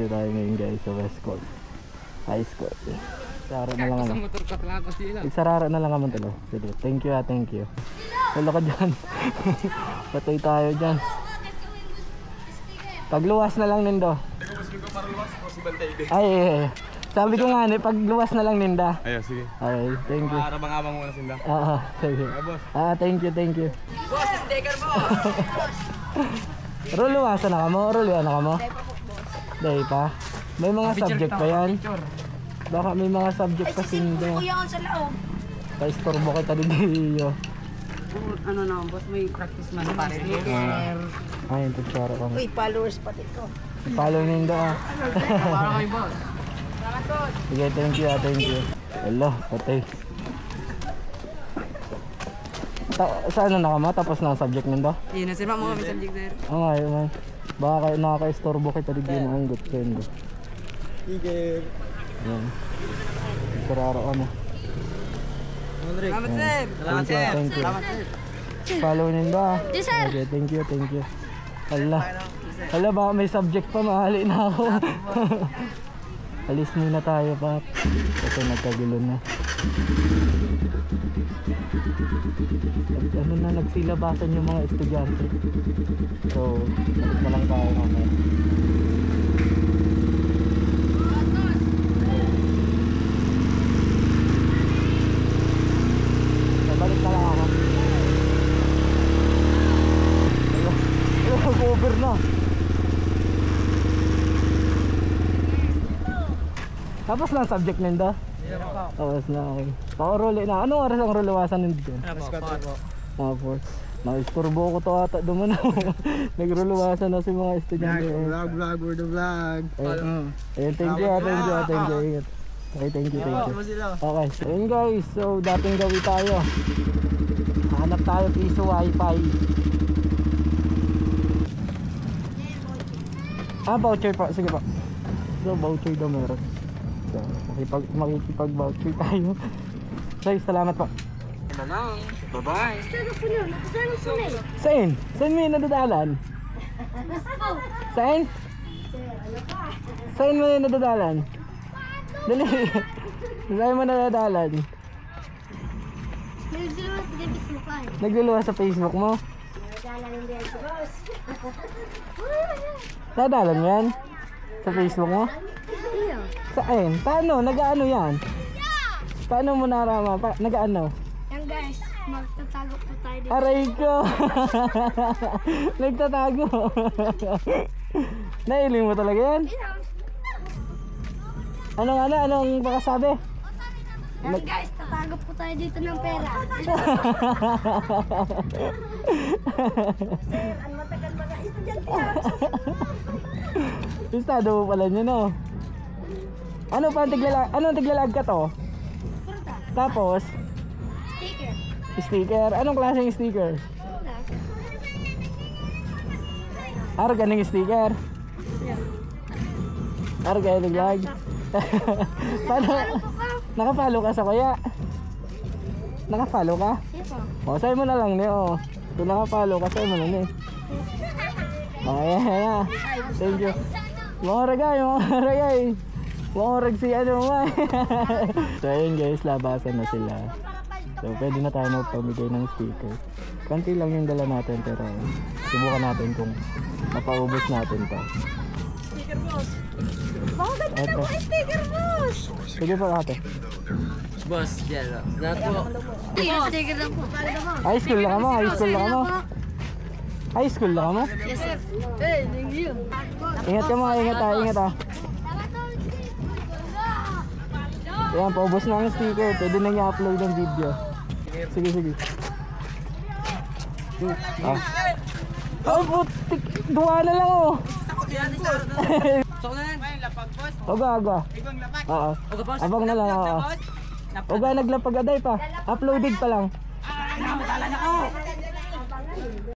Dito tayo ngayon guys sa West Coast High School. Sarara na lang ako. Sarara na lang naman talo. Sige, thank you thank you. Wala ka dyan. Patay tayo dyan. Pagluwas na lang nindo. Ay, sabi ko nga pag luwas na lang ninda. Ayo, sige. Okay, thank you. Para abang-abang muna sinda. Sige. Thank you, thank you. Boss, sticker boss! Ruluwasan na ka mo? Ruluwasan na ka mo? Day pa? May mga subject pa yan? Baka may mga subject pa sindo. Kuya ko sa loob. Pa-istorbo kita din dito. Ano na, boss, may practice man pa rin. Ayun, tutsara ka mo. Uy, followers pati ko. Follow nindo Para kay boss. Sige, thank you thank you. Hello, patay. Saan na ka mo? Tapos na ang subject nindo? Yun na sir, mga may subject sir. Oo nga, yun. Baka nakaka-istorbo kita din ang good friend. Sige. Yan. Sarara ka mo. Salamat sir! Salamat sir! Thank you. Follow nindo Yes sir! Okay, thank you. Hala, baka may subject pa, mahali na ako. Alis muna tayo pa. Kasi nagkagulo na. Ano na, nagsilabasan yung mga estudyante. So, alis na lang tayo mamaya. Balik na lang ako. Over na. Tapos na ang subject nindo? Tapos na, okay. Pakuruli na. Anong oras ang ruluwasan nindo? Mga 4. Naisturbo ko to ata duman ako. Nagruluwasan na si mga estudyante. Vlog, word of vlog. Ayun, thank you. Ingat. Okay, thank you. Okay, ayun guys. So, dating gawi tayo. Hanap tayo piso wifi. Voucher pa. Sige pa. So, voucher daw meron. So, makikipag-voucher tayo. So, salamat po. Bye-bye! Saan? Saan mo yung nadadalan? Saan? Saan mo yung nadadalan? Dali. Saan mo nadadalan? Nagluluwas sa Facebook mo? Nadadalan mo yan? Sa Facebook mo? Saan? Paano? Nag-ano yan? Paano mo narama? Nag-ano? Yan guys, magtatago po tayo dito. Aray ko! Nagtatago! Nailing mo talaga yan? Anong pakasabi? Yan guys, tatago po tayo dito ng pera. Sir, ang matagal mga estudyante yan. Estado mo pala nyo, no? Anong tiglalag ka to? Tapos? Sticker. Sticker? Anong klaseng sticker? Ganing sticker? Ganing lag? Paano? Nakapalo ka sa kuya? Nakapalo ka? O, sa'yo mo na lang niyo. Kung nakapalo ka, sa'yo mo na niyo. Ayan. Thank you. Mga ragay. Mga si ano mo. So ayun guys, labasan na sila. So pwede na tayo magpamigay ng sticker. Kanti lang yung dala natin, pero subukan natin kung mapaubos natin to. Sticker boss! Bakit na po sticker boss? Sige pa ate. Boss, yan lang. Lahat po. Sticker lang po. High school lang mo? High school lang mo? High school lang mo? Yes sir. Hey, thank you. Ingat ka mo, ingat ah. Ayan, paubos na ang sticker. Pwede na i-upload ang video. Sige. Oh, putik. Duwa na lang oh. Sok na yan. Lapag boss. Aga. Ibang lapag. Oo. Abang na lang. Oga, naglapag aday pa. Uploaded pa lang. Tala na ko.